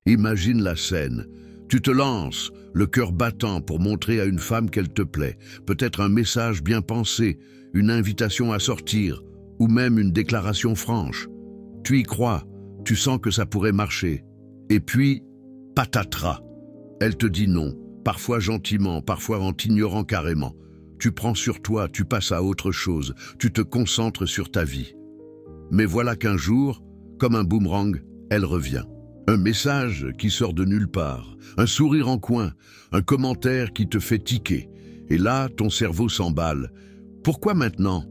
Imagine la scène. Tu te lances, le cœur battant pour montrer à une femme qu'elle te plaît. Peut-être un message bien pensé, une invitation à sortir, ou même une déclaration franche. Tu y crois, tu sens que ça pourrait marcher. Et puis, patatras. Elle te dit non, parfois gentiment, parfois en t'ignorant carrément. Tu prends sur toi, tu passes à autre chose, tu te concentres sur ta vie. Mais voilà qu'un jour, comme un boomerang, elle revient. Un message qui sort de nulle part, un sourire en coin, un commentaire qui te fait tiquer. Et là, ton cerveau s'emballe. Pourquoi maintenant?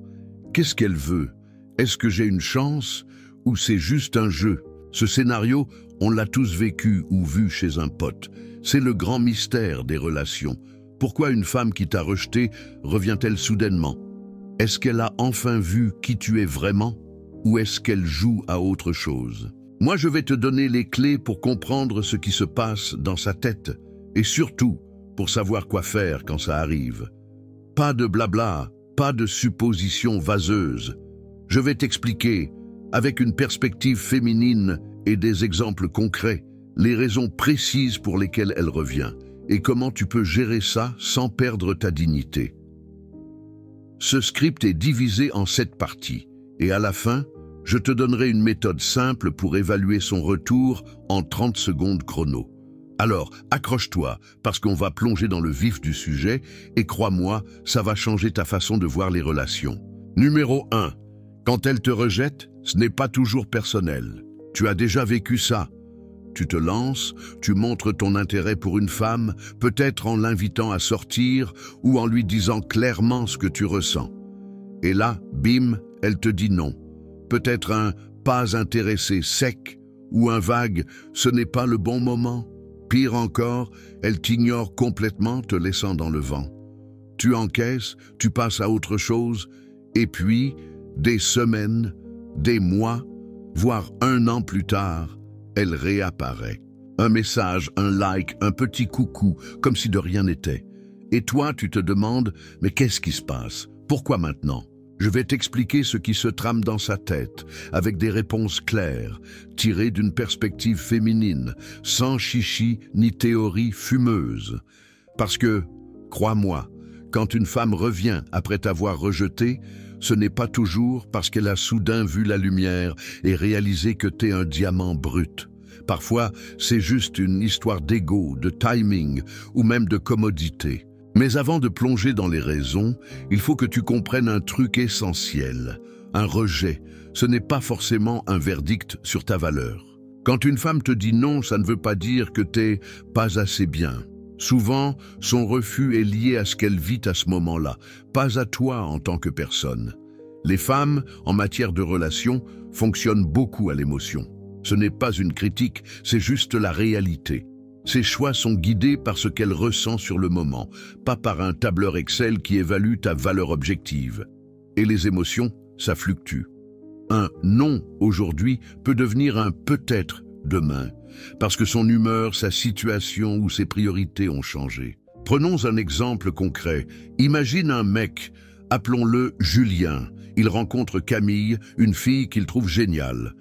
Qu'est-ce qu'elle veut? Est-ce que j'ai une chance ou c'est juste un jeu? Ce scénario, on l'a tous vécu ou vu chez un pote. C'est le grand mystère des relations. Pourquoi une femme qui t'a rejeté revient-elle soudainement? Est-ce qu'elle a enfin vu qui tu es vraiment? Ou est-ce qu'elle joue à autre chose? Moi, je vais te donner les clés pour comprendre ce qui se passe dans sa tête et surtout pour savoir quoi faire quand ça arrive. Pas de blabla, pas de suppositions vaseuses. Je vais t'expliquer, avec une perspective féminine et des exemples concrets, les raisons précises pour lesquelles elle revient et comment tu peux gérer ça sans perdre ta dignité. Ce script est divisé en 7 parties et à la fin, je te donnerai une méthode simple pour évaluer son retour en 30 secondes chrono. Alors, accroche-toi, parce qu'on va plonger dans le vif du sujet, et crois-moi, ça va changer ta façon de voir les relations. Numéro 1. Quand elle te rejette, ce n'est pas toujours personnel. Tu as déjà vécu ça. Tu te lances, tu montres ton intérêt pour une femme, peut-être en l'invitant à sortir ou en lui disant clairement ce que tu ressens. Et là, bim, elle te dit non. Peut-être un « pas intéressé » sec ou un vague « ce n'est pas le bon moment ». Pire encore, elle t'ignore complètement, te laissant dans le vent. Tu encaisses, tu passes à autre chose, et puis, des semaines, des mois, voire 1 an plus tard, elle réapparaît. Un message, un like, un petit coucou, comme si de rien n'était. Et toi, tu te demandes « mais qu'est-ce qui se passe? Pourquoi maintenant ?» Je vais t'expliquer ce qui se trame dans sa tête, avec des réponses claires, tirées d'une perspective féminine, sans chichi ni théorie fumeuse. Parce que, crois-moi, quand une femme revient après t'avoir rejeté, ce n'est pas toujours parce qu'elle a soudain vu la lumière et réalisé que t'es un diamant brut. Parfois, c'est juste une histoire d'ego, de timing ou même de commodité. Mais avant de plonger dans les raisons, il faut que tu comprennes un truc essentiel. Un rejet, ce n'est pas forcément un verdict sur ta valeur. Quand une femme te dit non, ça ne veut pas dire que t'es pas assez bien. Souvent, son refus est lié à ce qu'elle vit à ce moment-là, pas à toi en tant que personne. Les femmes, en matière de relations, fonctionnent beaucoup à l'émotion. Ce n'est pas une critique, c'est juste la réalité. Ses choix sont guidés par ce qu'elle ressent sur le moment, pas par un tableur Excel qui évalue ta valeur objective. Et les émotions, ça fluctue. Un non aujourd'hui peut devenir un peut-être demain, parce que son humeur, sa situation ou ses priorités ont changé. Prenons un exemple concret. Imagine un mec, appelons-le Julien. Il rencontre Camille, une fille qu'il trouve géniale.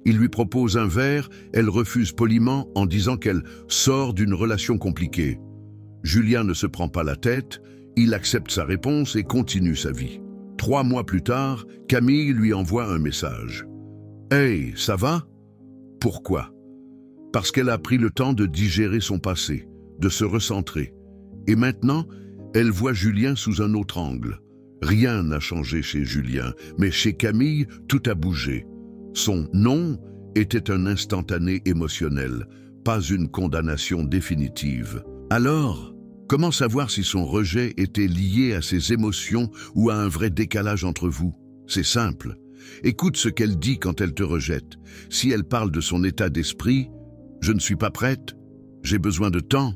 Il lui propose un verre, elle refuse poliment en disant qu'elle sort d'une relation compliquée. Julien ne se prend pas la tête, il accepte sa réponse et continue sa vie. 3 mois plus tard, Camille lui envoie un message. « Hey, ça va ?» Pourquoi? Parce qu'elle a pris le temps de digérer son passé, de se recentrer. Et maintenant, elle voit Julien sous un autre angle. Rien n'a changé chez Julien, mais chez Camille, tout a bougé. Son « non » était un instantané émotionnel, pas une condamnation définitive. Alors, comment savoir si son rejet était lié à ses émotions ou à un vrai décalage entre vous? C'est simple. Écoute ce qu'elle dit quand elle te rejette. Si elle parle de son état d'esprit, « je ne suis pas prête, j'ai besoin de temps »,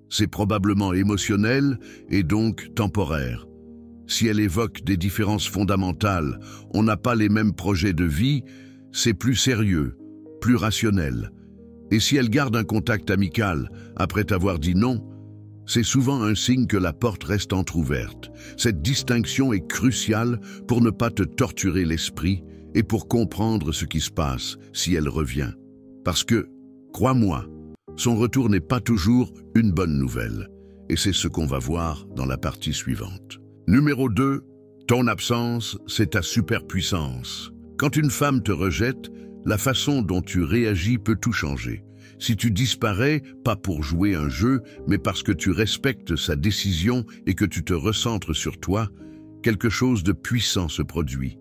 c'est probablement émotionnel et donc temporaire. Si elle évoque des différences fondamentales, on n'a pas les mêmes projets de vie, c'est plus sérieux, plus rationnel. Et si elle garde un contact amical après t'avoir dit non, c'est souvent un signe que la porte reste entrouverte. Cette distinction est cruciale pour ne pas te torturer l'esprit et pour comprendre ce qui se passe si elle revient. Parce que, crois-moi, Son retour n'est pas toujours une bonne nouvelle. Et c'est ce qu'on va voir dans la partie suivante. Numéro 2. Ton absence, c'est ta superpuissance. Quand une femme te rejette, la façon dont tu réagis peut tout changer. Si tu disparais, pas pour jouer un jeu, mais parce que tu respectes sa décision et que tu te recentres sur toi, quelque chose de puissant se produit.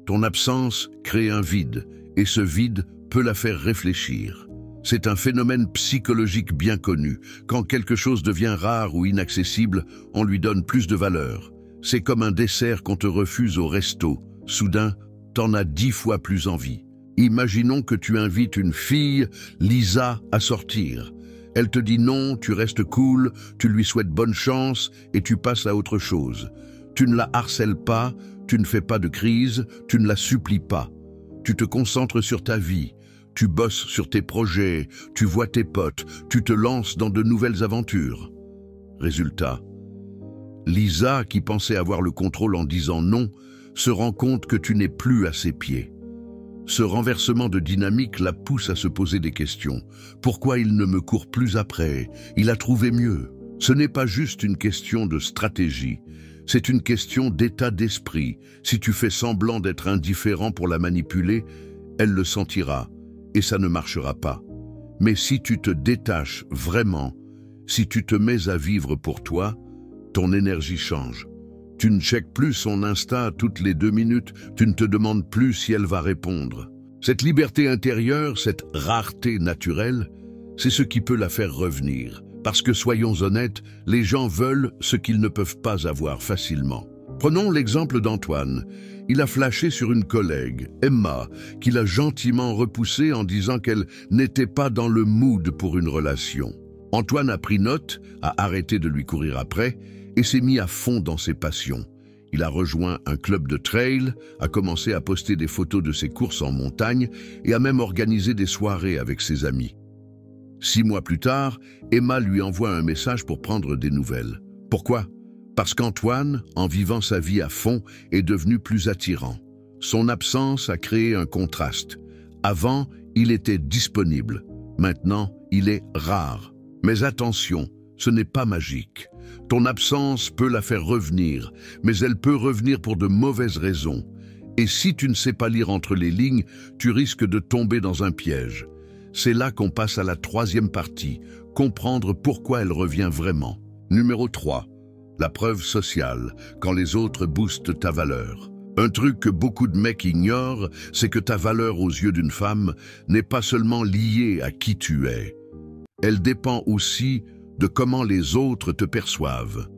Ton absence crée un vide, et ce vide peut la faire réfléchir. C'est un phénomène psychologique bien connu. Quand quelque chose devient rare ou inaccessible, on lui donne plus de valeur. C'est comme un dessert qu'on te refuse au resto. Soudain, t'en as 10 fois plus envie. Imaginons que tu invites une fille, Lisa, à sortir. Elle te dit non, tu restes cool, tu lui souhaites bonne chance et tu passes à autre chose. Tu ne la harcèles pas, tu ne fais pas de crise, tu ne la supplies pas. Tu te concentres sur ta vie, tu bosses sur tes projets, tu vois tes potes, tu te lances dans de nouvelles aventures. Résultat, Lisa, qui pensait avoir le contrôle en disant non, se rend compte que tu n'es plus à ses pieds. Ce renversement de dynamique la pousse à se poser des questions. Pourquoi il ne me court plus après? Il a trouvé mieux. Ce n'est pas juste une question de stratégie, c'est une question d'état d'esprit. Si tu fais semblant d'être indifférent pour la manipuler, elle le sentira et ça ne marchera pas. Mais si tu te détaches vraiment, si tu te mets à vivre pour toi, ton énergie change. Tu ne checkes plus son Insta toutes les 2 minutes, tu ne te demandes plus si elle va répondre. Cette liberté intérieure, cette rareté naturelle, c'est ce qui peut la faire revenir. Parce que, soyons honnêtes, les gens veulent ce qu'ils ne peuvent pas avoir facilement. Prenons l'exemple d'Antoine. Il a flashé sur une collègue, Emma, qu'il a gentiment repoussée en disant qu'elle n'était pas dans le mood pour une relation. Antoine a pris note, a arrêté de lui courir après et s'est mis à fond dans ses passions. Il a rejoint un club de trail, a commencé à poster des photos de ses courses en montagne et a même organisé des soirées avec ses amis. 6 mois plus tard, Emma lui envoie un message pour prendre des nouvelles. Pourquoi? Parce qu'Antoine, en vivant sa vie à fond, est devenu plus attirant. Son absence a créé un contraste. Avant, il était disponible. Maintenant, il est rare. Mais attention, ce n'est pas magique. Ton absence peut la faire revenir, mais elle peut revenir pour de mauvaises raisons. Et si tu ne sais pas lire entre les lignes, tu risques de tomber dans un piège. C'est là qu'on passe à la 3e partie, comprendre pourquoi elle revient vraiment. Numéro 3. La preuve sociale, quand les autres boostent ta valeur. Un truc que beaucoup de mecs ignorent, c'est que ta valeur aux yeux d'une femme n'est pas seulement liée à qui tu es. Elle dépend aussi de comment les autres te perçoivent.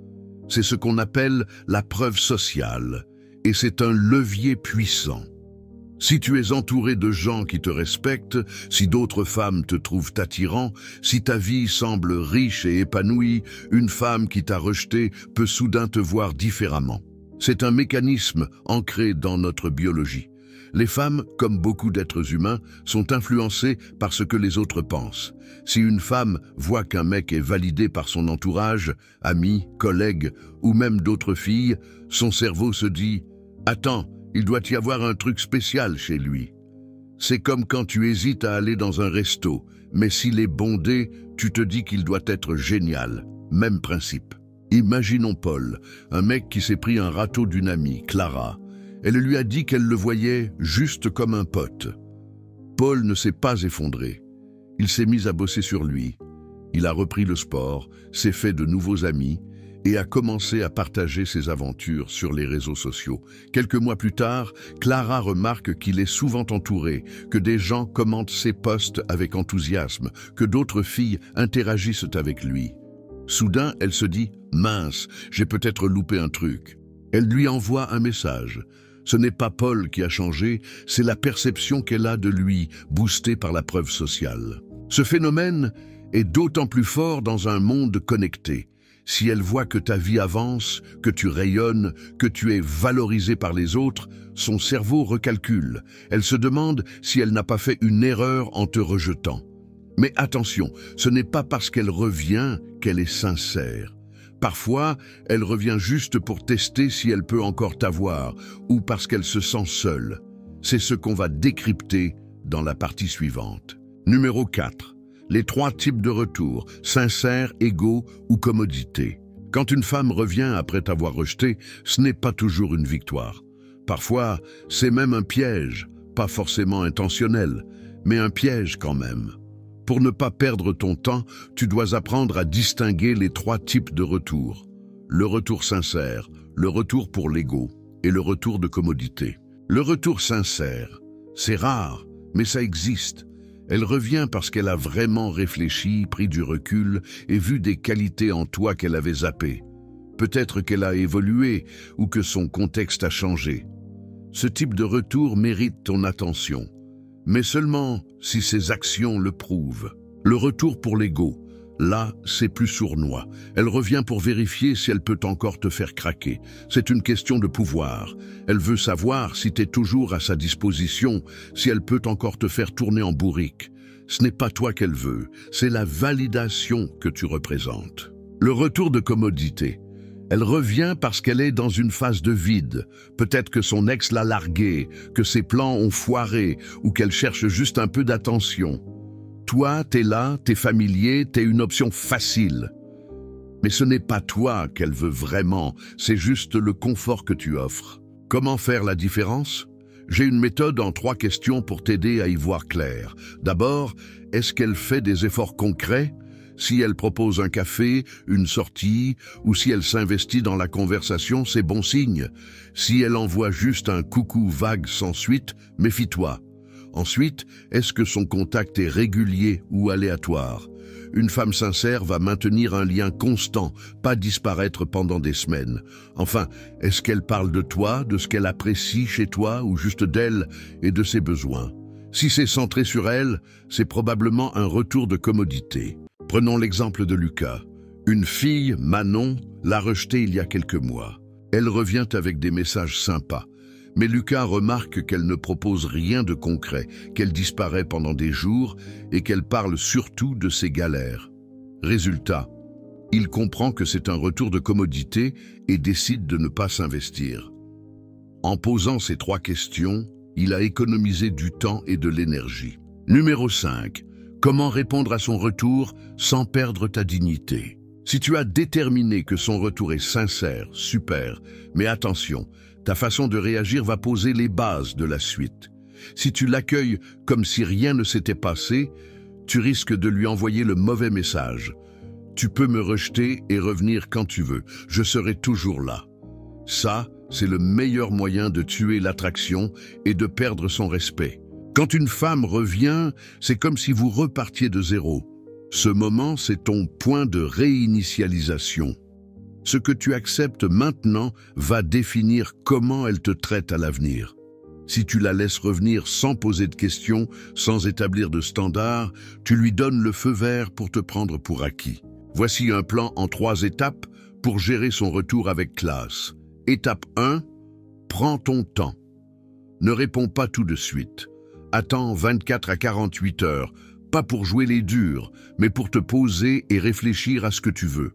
C'est ce qu'on appelle la preuve sociale, et c'est un levier puissant. Si tu es entouré de gens qui te respectent, si d'autres femmes te trouvent attirant, si ta vie semble riche et épanouie, une femme qui t'a rejeté peut soudain te voir différemment. C'est un mécanisme ancré dans notre biologie. Les femmes, comme beaucoup d'êtres humains, sont influencées par ce que les autres pensent. Si une femme voit qu'un mec est validé par son entourage, amis, collègues ou même d'autres filles, son cerveau se dit « Attends, il doit y avoir un truc spécial chez lui. » C'est comme quand tu hésites à aller dans un resto, mais s'il est bondé, tu te dis qu'il doit être génial. Même principe. Imaginons Paul, un mec qui s'est pris un râteau d'une amie, Clara. Elle lui a dit qu'elle le voyait juste comme un pote. Paul ne s'est pas effondré. Il s'est mis à bosser sur lui. Il a repris le sport, s'est fait de nouveaux amis et a commencé à partager ses aventures sur les réseaux sociaux. Quelques mois plus tard, Clara remarque qu'il est souvent entouré, que des gens commentent ses posts avec enthousiasme, que d'autres filles interagissent avec lui. Soudain, elle se dit « Mince, j'ai peut-être loupé un truc ». Elle lui envoie un message. Ce n'est pas Paul qui a changé, c'est la perception qu'elle a de lui, boostée par la preuve sociale. Ce phénomène est d'autant plus fort dans un monde connecté. Si elle voit que ta vie avance, que tu rayonnes, que tu es valorisé par les autres, son cerveau recalcule. Elle se demande si elle n'a pas fait une erreur en te rejetant. Mais attention, ce n'est pas parce qu'elle revient qu'elle est sincère. Parfois, elle revient juste pour tester si elle peut encore t'avoir ou parce qu'elle se sent seule. C'est ce qu'on va décrypter dans la partie suivante. Numéro 4. Les 3 types de retour, sincère, égo ou commodité. Quand une femme revient après t'avoir rejeté, ce n'est pas toujours une victoire. Parfois, c'est même un piège, pas forcément intentionnel, mais un piège quand même. Pour ne pas perdre ton temps, tu dois apprendre à distinguer les 3 types de retour. Le retour sincère, le retour pour l'ego et le retour de commodité. Le retour sincère, c'est rare, mais ça existe. Elle revient parce qu'elle a vraiment réfléchi, pris du recul et vu des qualités en toi qu'elle avait zappées. Peut-être qu'elle a évolué ou que son contexte a changé. Ce type de retour mérite ton attention, mais seulement si ses actions le prouvent. Le retour pour l'ego, là, c'est plus sournois. Elle revient pour vérifier si elle peut encore te faire craquer. C'est une question de pouvoir. Elle veut savoir si tu es toujours à sa disposition, si elle peut encore te faire tourner en bourrique. Ce n'est pas toi qu'elle veut, c'est la validation que tu représentes. Le retour de commodité. Elle revient parce qu'elle est dans une phase de vide. Peut-être que son ex l'a larguée, que ses plans ont foiré ou qu'elle cherche juste un peu d'attention. Toi, t'es là, t'es familier, t'es une option facile. Mais ce n'est pas toi qu'elle veut vraiment, c'est juste le confort que tu offres. Comment faire la différence? J'ai une méthode en 3 questions pour t'aider à y voir clair. D'abord, est-ce qu'elle fait des efforts concrets? Si elle propose un café, une sortie, ou si elle s'investit dans la conversation, c'est bon signe. Si elle envoie juste un coucou vague sans suite, méfie-toi. Ensuite, est-ce que son contact est régulier ou aléatoire? Une femme sincère va maintenir un lien constant, pas disparaître pendant des semaines. Enfin, est-ce qu'elle parle de toi, de ce qu'elle apprécie chez toi ou juste d'elle et de ses besoins? Si c'est centré sur elle, c'est probablement un retour de commodité. Prenons l'exemple de Lucas. Une fille, Manon, l'a rejeté il y a quelques mois. Elle revient avec des messages sympas. Mais Lucas remarque qu'elle ne propose rien de concret, qu'elle disparaît pendant des jours et qu'elle parle surtout de ses galères. Résultat, il comprend que c'est un retour de commodité et décide de ne pas s'investir. En posant ces 3 questions, il a économisé du temps et de l'énergie. Numéro 5. Comment répondre à son retour sans perdre ta dignité? Si tu as déterminé que son retour est sincère, super, mais attention, ta façon de réagir va poser les bases de la suite. Si tu l'accueilles comme si rien ne s'était passé, tu risques de lui envoyer le mauvais message. Tu peux me rejeter et revenir quand tu veux, je serai toujours là. Ça, c'est le meilleur moyen de tuer l'attraction et de perdre son respect. Quand une femme revient, c'est comme si vous repartiez de zéro. Ce moment, c'est ton point de réinitialisation. Ce que tu acceptes maintenant va définir comment elle te traite à l'avenir. Si tu la laisses revenir sans poser de questions, sans établir de standards, tu lui donnes le feu vert pour te prendre pour acquis. Voici un plan en 3 étapes pour gérer son retour avec classe. Étape 1, prends ton temps. Ne réponds pas tout de suite. Attends 24 à 48 heures, pas pour jouer les durs, mais pour te poser et réfléchir à ce que tu veux.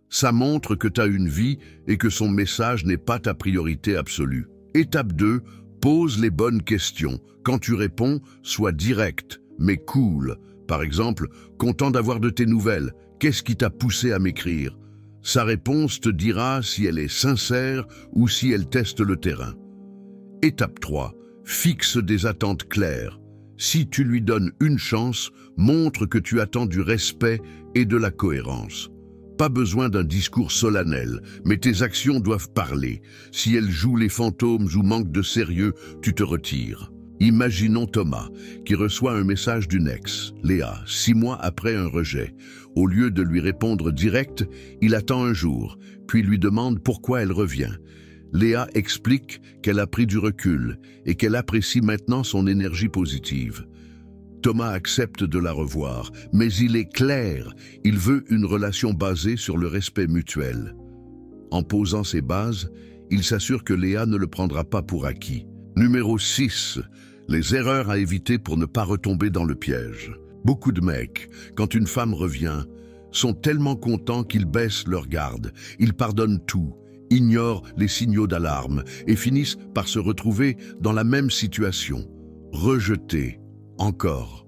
Ça montre que tu as une vie et que son message n'est pas ta priorité absolue. Étape 2, pose les bonnes questions. Quand tu réponds, sois direct, mais cool. Par exemple, content d'avoir de tes nouvelles. Qu'est-ce qui t'a poussé à m'écrire? Sa réponse te dira si elle est sincère ou si elle teste le terrain. Étape 3, fixe des attentes claires. Si tu lui donnes une chance, montre que tu attends du respect et de la cohérence. Pas besoin d'un discours solennel, mais tes actions doivent parler. Si elle joue les fantômes ou manque de sérieux, tu te retires. Imaginons Thomas, qui reçoit un message d'une ex, Léa, 6 mois après un rejet. Au lieu de lui répondre direct, il attend un jour, puis lui demande pourquoi elle revient. Léa explique qu'elle a pris du recul et qu'elle apprécie maintenant son énergie positive. Thomas accepte de la revoir, mais il est clair, il veut une relation basée sur le respect mutuel. En posant ces bases, il s'assure que Léa ne le prendra pas pour acquis. Numéro 6. Les erreurs à éviter pour ne pas retomber dans le piège. Beaucoup de mecs, quand une femme revient, sont tellement contents qu'ils baissent leur garde. Ils pardonnent tout, ignorent les signaux d'alarme et finissent par se retrouver dans la même situation. Rejetés. Encore.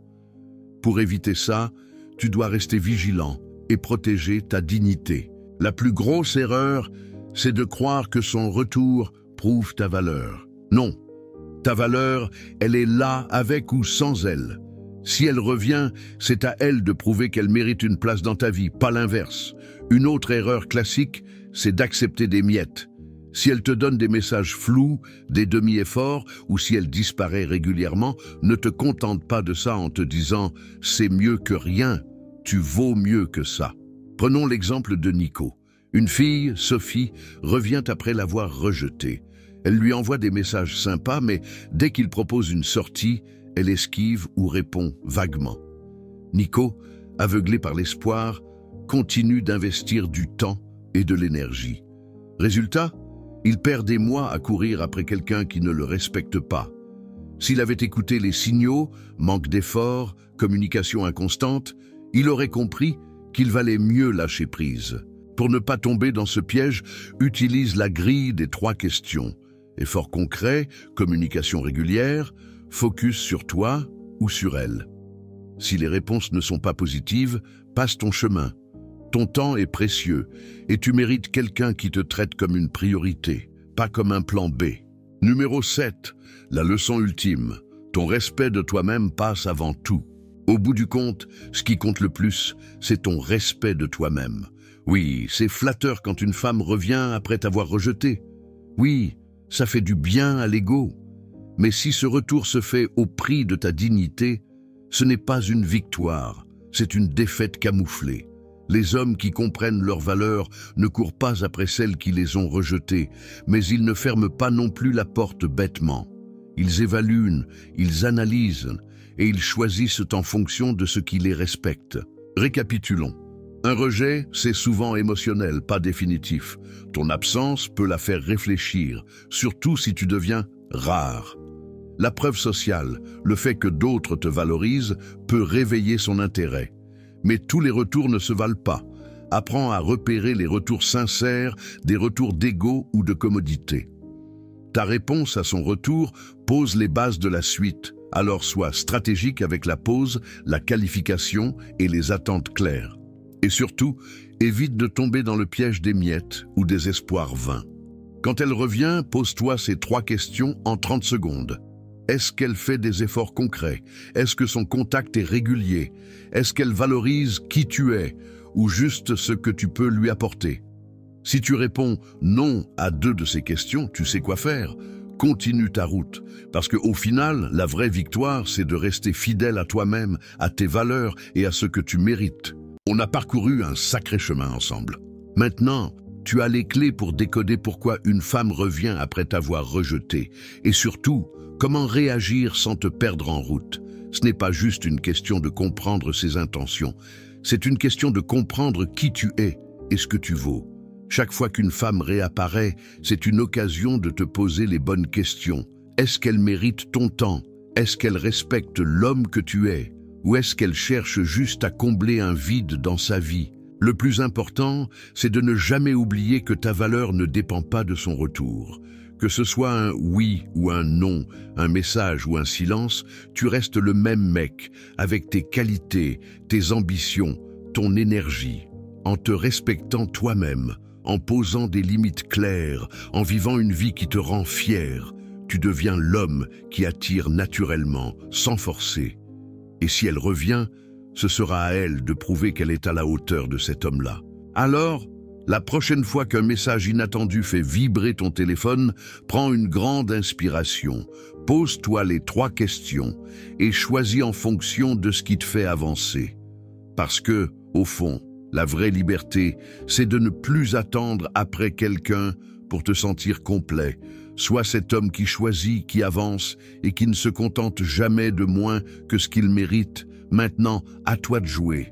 Pour éviter ça, tu dois rester vigilant et protéger ta dignité. La plus grosse erreur, c'est de croire que son retour prouve ta valeur. Non, ta valeur, elle est là avec ou sans elle. Si elle revient, c'est à elle de prouver qu'elle mérite une place dans ta vie, pas l'inverse. Une autre erreur classique, c'est d'accepter des miettes. Si elle te donne des messages flous, des demi-efforts, ou si elle disparaît régulièrement, ne te contente pas de ça en te disant « c'est mieux que rien, tu vaux mieux que ça ». Prenons l'exemple de Nico. Une fille, Sophie, revient après l'avoir rejetée. Elle lui envoie des messages sympas, mais dès qu'il propose une sortie, elle esquive ou répond vaguement. Nico, aveuglé par l'espoir, continue d'investir du temps et de l'énergie. Résultat, il perd des mois à courir après quelqu'un qui ne le respecte pas. S'il avait écouté les signaux, manque d'effort, communication inconstante, il aurait compris qu'il valait mieux lâcher prise. Pour ne pas tomber dans ce piège, utilise la grille des 3 questions. Effort concret, communication régulière, focus sur toi ou sur elle. Si les réponses ne sont pas positives, passe ton chemin. Ton temps est précieux et tu mérites quelqu'un qui te traite comme une priorité, pas comme un plan B. Numéro 7, la leçon ultime. Ton respect de toi-même passe avant tout. Au bout du compte, ce qui compte le plus, c'est ton respect de toi-même. Oui, c'est flatteur quand une femme revient après t'avoir rejeté. Oui, ça fait du bien à l'ego. Mais si ce retour se fait au prix de ta dignité, ce n'est pas une victoire, c'est une défaite camouflée. Les hommes qui comprennent leur valeur ne courent pas après celles qui les ont rejetées, mais ils ne ferment pas non plus la porte bêtement. Ils évaluent, ils analysent et ils choisissent en fonction de ce qui les respecte. Récapitulons. Un rejet, c'est souvent émotionnel, pas définitif. Ton absence peut la faire réfléchir, surtout si tu deviens rare. La preuve sociale, le fait que d'autres te valorisent, peut réveiller son intérêt. Mais tous les retours ne se valent pas. Apprends à repérer les retours sincères, des retours d'ego ou de commodité. Ta réponse à son retour pose les bases de la suite, alors sois stratégique avec la pause, la qualification et les attentes claires. Et surtout, évite de tomber dans le piège des miettes ou des espoirs vains. Quand elle revient, pose-toi ces 3 questions en 30 secondes. Est-ce qu'elle fait des efforts concrets? Est-ce que son contact est régulier? Est-ce qu'elle valorise qui tu es ou juste ce que tu peux lui apporter? Si tu réponds non à 2 de ces questions, tu sais quoi faire. Continue ta route, parce qu'au final, la vraie victoire, c'est de rester fidèle à toi-même, à tes valeurs et à ce que tu mérites. On a parcouru un sacré chemin ensemble. Maintenant, tu as les clés pour décoder pourquoi une femme revient après t'avoir rejeté. Et surtout, comment réagir sans te perdre en route. Ce n'est pas juste une question de comprendre ses intentions. C'est une question de comprendre qui tu es et ce que tu vaux. Chaque fois qu'une femme réapparaît, c'est une occasion de te poser les bonnes questions. Est-ce qu'elle mérite ton temps? Est-ce qu'elle respecte l'homme que tu es? Ou est-ce qu'elle cherche juste à combler un vide dans sa vie? Le plus important, c'est de ne jamais oublier que ta valeur ne dépend pas de son retour. Que ce soit un oui ou un non, un message ou un silence, tu restes le même mec, avec tes qualités, tes ambitions, ton énergie, en te respectant toi-même, en posant des limites claires, en vivant une vie qui te rend fier. Tu deviens l'homme qui attire naturellement, sans forcer. Et si elle revient, ce sera à elle de prouver qu'elle est à la hauteur de cet homme-là. Alors, la prochaine fois qu'un message inattendu fait vibrer ton téléphone, prends une grande inspiration, pose-toi les 3 questions et choisis en fonction de ce qui te fait avancer. Parce que, au fond, la vraie liberté, c'est de ne plus attendre après quelqu'un pour te sentir complet. Sois cet homme qui choisit, qui avance et qui ne se contente jamais de moins que ce qu'il mérite. Maintenant, à toi de jouer.